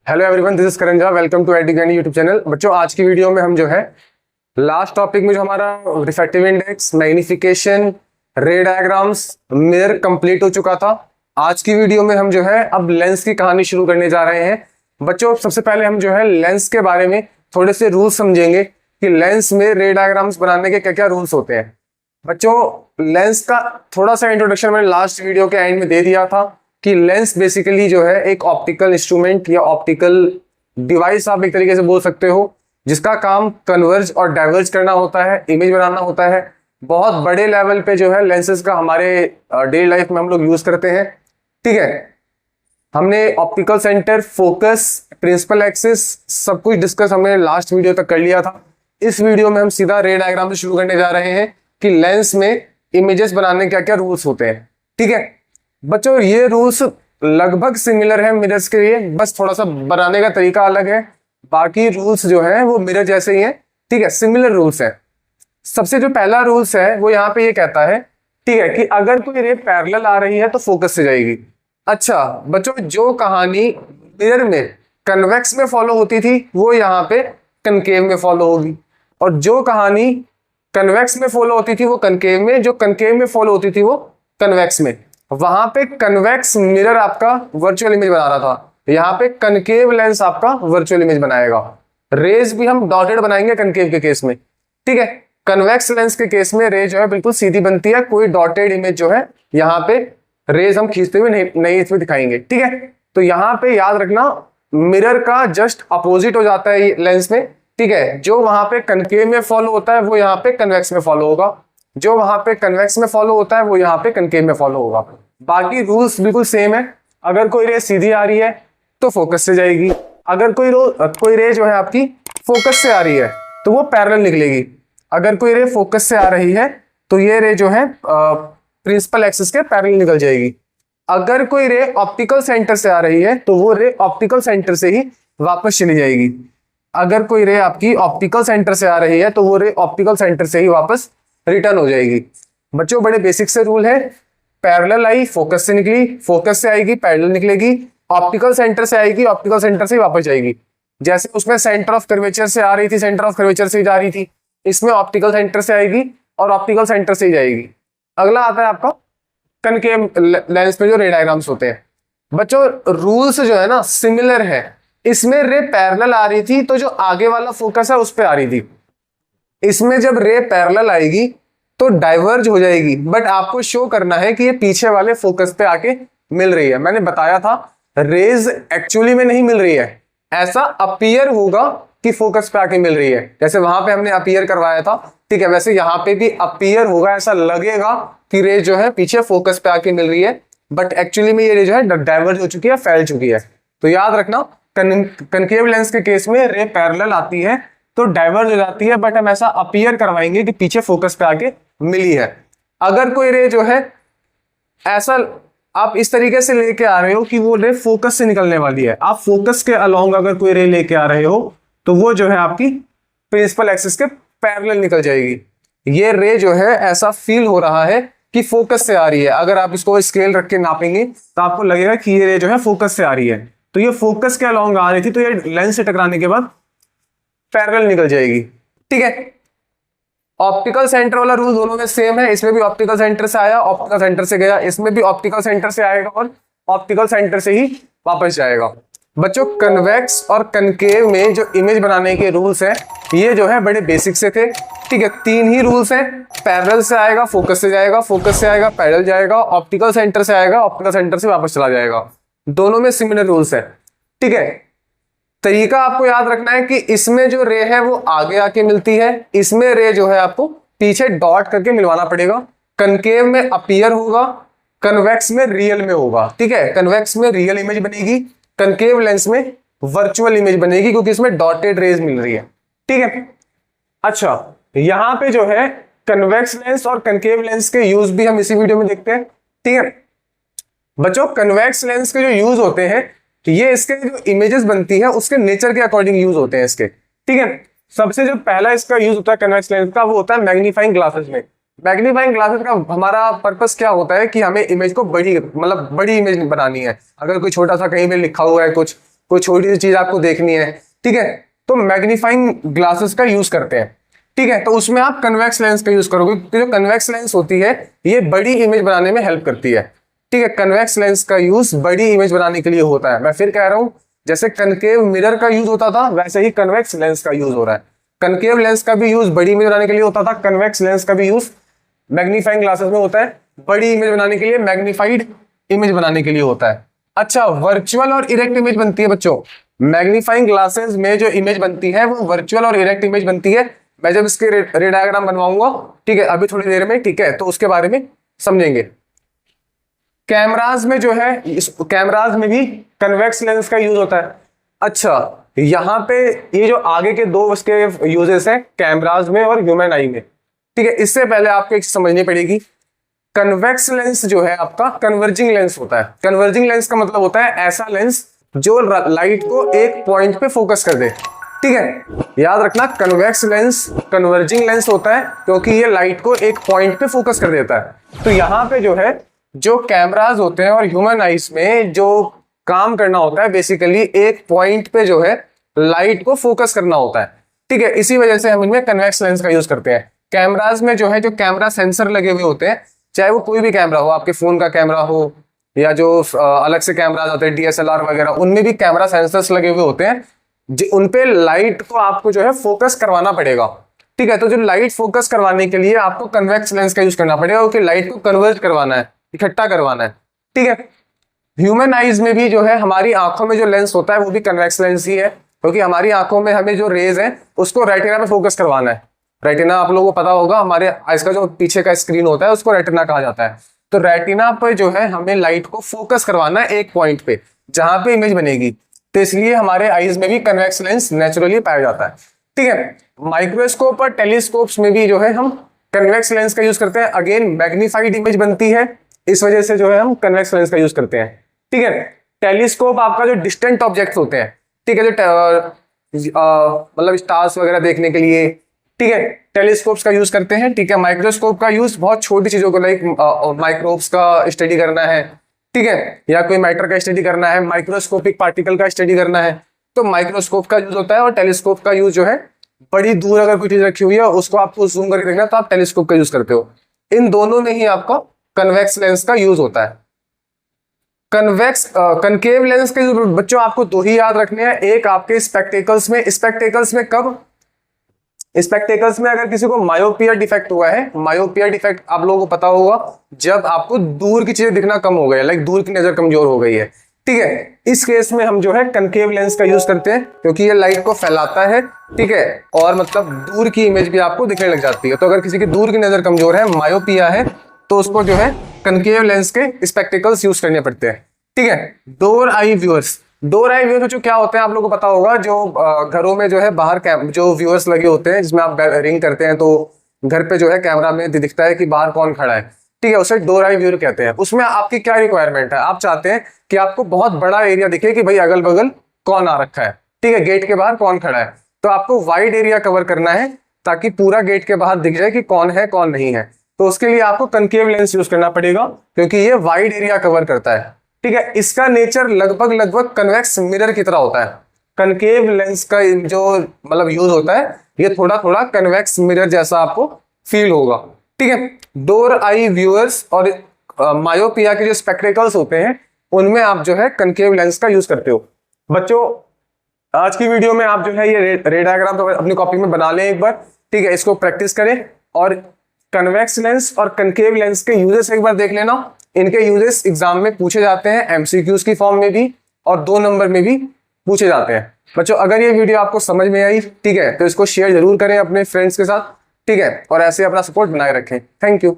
Hello everyone, this is Karan Jha. Welcome to Edukeni YouTube channel. बच्चों, आज की वीडियो में हम जो है लास्ट टॉपिक में जो हमारा रिफ्रैक्टिव इंडेक्स, मैग्निफिकेशन, रे डायग्राम्स, मिरर कंप्लीट हो चुका था। आज की वीडियो में हम जो है अब लेंस की कहानी शुरू करने जा रहे हैं। बच्चों, सबसे पहले हम जो है लेंस के बारे में थोड़े से रूल्स समझेंगे कि लेंस में रे डायग्राम्स बनाने के क्या क्या रूल्स होते हैं। बच्चों, लेंस का थोड़ा सा इंट्रोडक्शन मैंने लास्ट वीडियो के एंड में दे दिया था कि लेंस बेसिकली जो है एक ऑप्टिकल इंस्ट्रूमेंट या ऑप्टिकल डिवाइस आप एक तरीके से बोल सकते हो, जिसका काम कन्वर्ज और डाइवर्ज करना होता है, इमेज बनाना होता है। बहुत बड़े लेवल पे जो है लेंसेज का हमारे डेली लाइफ में हम लोग यूज करते हैं। ठीक है, हमने optical centre, focus, principal axis सब कुछ डिस्कस हमने लास्ट वीडियो तक कर लिया था। इस वीडियो में हम सीधा रे डायग्राम से शुरू करने जा रहे हैं कि लेंस में इमेजेस बनाने के क्या क्या रूल्स होते हैं। ठीक है बच्चों, ये रूल्स लगभग सिमिलर है मिरर्स के लिए, बस थोड़ा सा बनाने का तरीका अलग है। बाकी रूल्स जो है वो मिरर जैसे ही हैं। ठीक है, सिमिलर रूल्स है। सबसे जो पहला रूल्स है वो यहाँ पे ये कहता है, ठीक है, कि अगर कोई रे पैरेलल आ रही है तो फोकस से जाएगी। अच्छा बच्चों, जो कहानी मिरर में कन्वेक्स में फॉलो होती थी वो यहाँ पे कनकेव में फॉलो होगी, और जो कहानी कन्वेक्स में फॉलो होती थी वो कनकेव में, जो कनकेव में फॉलो होती थी वो कन्वेक्स में। वहां पे कन्वेक्स मिरर आपका वर्चुअल इमेज बना रहा था, यहाँ पे कनकेव लेंस आपका वर्चुअल इमेज बनाएगा। रेज भी हम डॉटेड बनाएंगे कनकेव के केस में। ठीक है, कन्वेक्स लेंस के केस में रे जो है बिल्कुल सीधी बनती है, कोई डॉटेड इमेज जो है यहाँ पे रेज हम खींचते हुए नहीं इसमें दिखाएंगे। ठीक है, तो यहाँ पे याद रखना मिरर का जस्ट अपोजिट हो जाता है लेंस में। ठीक है, जो वहां पे कनकेव में फॉलो होता है वो यहाँ पे कन्वेक्स में फॉलो होगा, जो वहां पे कन्वेक्स में फॉलो होता है वो यहाँ पे कनकेव में फॉलो होगा। बाकी रूल्स बिल्कुल सेम है। अगर कोई रे सीधी आ रही है तो फोकस से जाएगी, अगर कोई रे जो है आपकी फोकस से आ रही है तो वो पैरेलल निकलेगी। अगर कोई रे फोकस से आ रही है तो ये रे जो है प्रिंसिपल एक्सिस के पैरेलल निकल जाएगी। अगर कोई रे ऑप्टिकल सेंटर से आ रही है तो वो रे ऑप्टिकल सेंटर से ही वापस चली जाएगी। अगर कोई रे आपकी ऑप्टिकल सेंटर से आ रही है तो वो रे ऑप्टिकल सेंटर से ही वापस रिटर्न हो जाएगी। बच्चों, बड़े बेसिक से रूल है। पैरेलल आई, फोकस से निकली, फोकस से आएगी, पैरेलल निकलेगी, ऑप्टिकल सेंटर से आएगी, ऑप्टिकल सेंटर से वापस जाएगी। जैसे उसमें सेंटर ऑफ कर्वेचर से आ रही थी, सेंटर ऑफ कर्वेचर से ही जा रही थी, इसमें ऑप्टिकल सेंटर से आएगी और ऑप्टिकल सेंटर से ही जाएगी। अगला आता है आपका कनकेव लेंस में जो रे डायग्राम्स होते हैं। बच्चों, रूल्स जो है ना सिमिलर है। इसमें रे पैरेलल आ रही थी तो जो आगे वाला फोकस है उस पर आ रही थी। इसमें जब रे पैरेलल आएगी तो डाइवर्ज हो जाएगी, बट आपको शो करना है कि ये पीछे वाले फोकस पे आके मिल रही है। मैंने बताया था रेज एक्चुअली में नहीं मिल रही है, ऐसा अपीयर होगा कि फोकस पे आके मिल रही है। जैसे वहां पे हमने अपीयर करवाया था, ठीक है, वैसे यहाँ पे भी अपीयर होगा, ऐसा लगेगा कि रे जो है पीछे फोकस पे आके मिल रही है, बट एक्चुअली में ये रे जो है डाइवर्ज हो चुकी है, फैल चुकी है। तो याद रखना कनकेव लेंस के केस में रे पैरेलल आती है तो डाइवर्ज हो जाती है, बट हम ऐसा अपीयर करवाएंगे कि पीछे फोकस पे आके मिली है। अगर कोई रे जो है ऐसा आप इस तरीके से लेके आ रहे हो कि वो रे फोकस से निकलने वाली है, आप फोकस के अलोंग अगर कोई रे लेके आ रहे हो तो वो जो है आपकी प्रिंसिपल एक्सिस के पैरेलल निकल जाएगी। ये रे जो है ऐसा फील हो रहा है कि फोकस से आ रही है। अगर आप इसको स्केल रख के नापेंगे तो आपको लगेगा कि ये रे जो है फोकस से आ रही है, तो ये फोकस के अलोंग आ रही थी, तो ये लेंस से टकराने के बाद पैरेलल निकल जाएगी। ठीक है, ऑप्टिकल सेंटर वाला रूल दोनों में सेम है। इसमें भी ऑप्टिकल सेंटर से आया, ऑप्टिकल सेंटर से गया, इसमें भी ऑप्टिकल सेंटर से आएगा और ऑप्टिकल सेंटर से ही वापस जाएगा। बच्चों, कन्वेक्स और कनकेव में जो इमेज बनाने के रूल्स हैं ये जो है बड़े बेसिक से थे। ठीक है, तीन ही रूल्स हैं। पैरेलल से आएगा, फोकस से जाएगा, फोकस से आएगा, पैरेलल जाएगा, ऑप्टिकल सेंटर से आएगा, ऑप्टिकल सेंटर से वापस चला जाएगा। दोनों में सिमिलर रूल्स है। ठीक है, तरीका आपको याद रखना है कि इसमें जो रे है वो आगे आके मिलती है, इसमें रे जो है आपको पीछे डॉट करके मिलवाना पड़ेगा। कनकेव में अपीयर होगा, कन्वेक्स में रियल में होगा। ठीक है, कन्वेक्स में रियल इमेज बनेगी, कनकेव लेंस में वर्चुअल इमेज बनेगी, क्योंकि इसमें डॉटेड रेज मिल रही है। ठीक है, अच्छा यहां पे जो है कन्वेक्स लेंस और कनकेव लेंस के यूज भी हम इसी वीडियो में देखते हैं। ठीक है बच्चों, कन्वेक्स लेंस के जो यूज होते हैं तो ये इसके जो इमेजेस बनती है उसके नेचर के अकॉर्डिंग यूज होते हैं इसके। ठीक है, सबसे जो पहला इसका यूज होता है कन्वेक्स लेंस का वो होता है मैग्नीफाइंग ग्लासेस में। मैग्नीफाइंग ग्लासेस का हमारा पर्पस क्या होता है कि हमें इमेज को बड़ी इमेज बनानी है। अगर कोई छोटा सा कहीं पे लिखा हुआ है कुछ कोई छोटी सी चीज आपको देखनी है, ठीक है, तो मैग्नीफाइंग ग्लासेस का यूज करते हैं, ठीक है। तो उसमें आप कन्वेक्स लेंस का यूज करोगे, क्योंकि जो कन्वेक्स लेंस होती है ये बड़ी इमेज बनाने में हेल्प करती है, ठीक है। कन्वेक्स लेंस का यूज बड़ी इमेज बनाने के लिए होता है। मैं फिर कह रहा हूं, जैसे कनकेव मिरर का यूज होता था वैसे ही कन्वेक्स लेंस का यूज हो रहा है। कनकेव लेंस का भी यूज बड़ी इमेज बनाने के लिए होता था, कन्वेक्स लेंस का भी यूज मैग्नीफाइंग ग्लासेस में होता है, बड़ी इमेज बनाने के लिए, मैग्नीफाइड इमेज बनाने के लिए होता है। अच्छा, वर्चुअल और इरेक्ट इमेज बनती है बच्चों। मैग्नीफाइंग ग्लासेस में जो इमेज बनती है वो वर्चुअल और इरेक्ट इमेज बनती है। मैं जब इसके रे डायग्राम बनवाऊंगा, ठीक है, अभी थोड़ी देर में, ठीक है, तो उसके बारे में समझेंगे। कैमराज में जो है, इस कैमराज में भी कन्वेक्स लेंस का यूज होता है। अच्छा, यहाँ पे ये जो आगे के दो उसके यूजेस हैं कैमराज में और ह्यूमन आई में, ठीक है। इससे पहले आपको एक चीज समझनी पड़ेगी, कन्वेक्स लेंस जो है आपका कन्वर्जिंग लेंस होता है। कन्वर्जिंग लेंस का मतलब होता है ऐसा लेंस जो लाइट को एक पॉइंट पे फोकस कर दे, ठीक है। याद रखना, कन्वेक्स लेंस कन्वर्जिंग लेंस होता है क्योंकि ये लाइट को एक पॉइंट पे फोकस कर देता है। तो यहाँ पे जो है, जो कैमराज होते हैं और ह्यूमन आइज में जो काम करना होता है, बेसिकली एक पॉइंट पे जो है लाइट को फोकस करना होता है, ठीक है। इसी वजह से हम इनमें कन्वेक्स लेंस का यूज करते हैं। कैमराज में जो है, जो कैमरा सेंसर लगे हुए होते हैं, चाहे वो कोई भी कैमरा हो, आपके फोन का कैमरा हो या जो अलग से कैमरा आते हैं DSLR वगैरह, उनमें भी कैमरा सेंसर्स लगे हुए होते हैं, उनपे लाइट को आपको जो है फोकस करवाना पड़ेगा, ठीक है। तो जो लाइट फोकस करवाने के लिए आपको कन्वेक्स लेंस का यूज करना पड़ेगा, क्योंकि लाइट को कन्वर्ज करवाना है, इकट्ठा करवाना है, ठीक है। ह्यूमन आइज में भी जो है, हमारी आंखों में जो लेंस होता है वो भी कन्वेक्स लेंस ही है, क्योंकि हमारी आंखों में हमें जो रेज है उसको रेटिना में फोकस करवाना है। रेटिना आप लोगों को पता होगा, हमारे आइज का जो पीछे का स्क्रीन होता है उसको रेटिना कहा जाता है। तो रेटिना पर जो है हमें लाइट को फोकस करवाना है एक पॉइंट पे जहां पे इमेज बनेगी, तो इसलिए हमारे आइज में भी कन्वेक्स लेंस नेचुरली पाया जाता है, ठीक है। माइक्रोस्कोप और टेलीस्कोप्स में भी जो है हम कन्वेक्स लेंस का यूज करते हैं। अगेन मैग्नीफाइड इमेज बनती है, इस वजह से जो है हम कन्वेक्स लेंस का यूज करते हैं, ठीक है। टेलीस्कोप आपका जो डिस्टेंट ऑब्जेक्ट्स होते हैं, ठीक है, जो मतलब स्टार्स वगैरह देखने के लिए, ठीक है, टेलीस्कोप्स का यूज करते हैं, ठीक है। माइक्रोस्कोप का यूज बहुत छोटी चीजों को, लाइक माइक्रोब्स का स्टडी करना है, ठीक है, या कोई मैटर का स्टडी करना है, माइक्रोस्कोपिक पार्टिकल का स्टडी करना है, तो माइक्रोस्कोप का यूज होता है। और टेलीस्कोप का यूज जो है, बड़ी दूर अगर कोई चीज रखी हुई है उसको आपको जूम करके देखना, तो आप टेलीस्कोप का यूज करते हो। इन दोनों में ही आपका कन्वेक्स लेंस का यूज होता है। कनकेव लेंस के बच्चों आपको दो ही याद रखने हैं, एक आपके स्पेक्टेकल्स में। स्पेक्टेकल्स में कब? स्पेक्टेकल्स में अगर किसी को मायोपिया डिफेक्ट हुआ है, मायोपिया डिफेक्ट आप लोगों को पता होगा, जब आपको दूर की चीजें दिखना कम हो गया, लाइक दूर की नजर कमजोर हो गई है, ठीक है। इस केस में हम जो है कनकेव लेंस का यूज करते हैं, क्योंकि ये लाइट को फैलाता है, ठीक है, और मतलब दूर की इमेज भी आपको दिखने लग जाती है। तो अगर किसी की दूर की नजर कमजोर है, मायोपिया है, तो उसको जो है कनकेव लेंस के स्पेक्टिकल्स यूज करने पड़ते हैं, ठीक है। Door I viewers, door I viewers जो क्या होते हैं आप लोगों को पता होगा, जो घरों में जो है बाहर जो व्यूअर्स लगे होते हैं, जिसमें आप रिंग करते हैं तो घर पे जो है कैमरा में दिखता है कि बाहर कौन खड़ा है, ठीक है, उसे डोर आई व्यूअर कहते हैं। उसमें आपकी क्या रिक्वायरमेंट है, आप चाहते हैं कि आपको बहुत बड़ा एरिया दिखे कि भाई अगल बगल कौन आ रखा है, ठीक है, गेट के बाहर कौन खड़ा है, तो आपको वाइड एरिया कवर करना है ताकि पूरा गेट के बाहर दिख जाए कि कौन है कौन नहीं है। तो उसके लिए आपको कनकेव लेंस यूज करना पड़ेगा, क्योंकि ये वाइड एरिया कवर करता है, ठीक है। इसका नेचर लगभग कन्वेक्स मिरर की तरह होता है। कनकेव लेंस का जो मतलब यूज होता है, ये थोड़ा थोड़ा कन्वेक्स मिरर जैसा आपको फील होगा, ठीक है। डोर आई व्यूअर्स और मायोपिया के जो स्पेक्टिकल्स होते हैं, उनमें आप जो है कनकेव लेंस का यूज करते हो। बच्चों आज की वीडियो में आप जो है ये रे डायग्राम तो अपनी कॉपी में बना लें एक बार, ठीक है, इसको प्रैक्टिस करें और कन्वेक्स लेंस और कनकेव लेंस के यूजेस एक बार देख लेना। इनके यूजेस एग्जाम में पूछे जाते हैं, एमसीक्यूज की फॉर्म में भी और 2 नंबर में भी पूछे जाते हैं। बच्चों अगर ये वीडियो आपको समझ में आई, ठीक है, तो इसको शेयर जरूर करें अपने फ्रेंड्स के साथ, ठीक है, और ऐसे अपना सपोर्ट बनाए रखें। Thank you.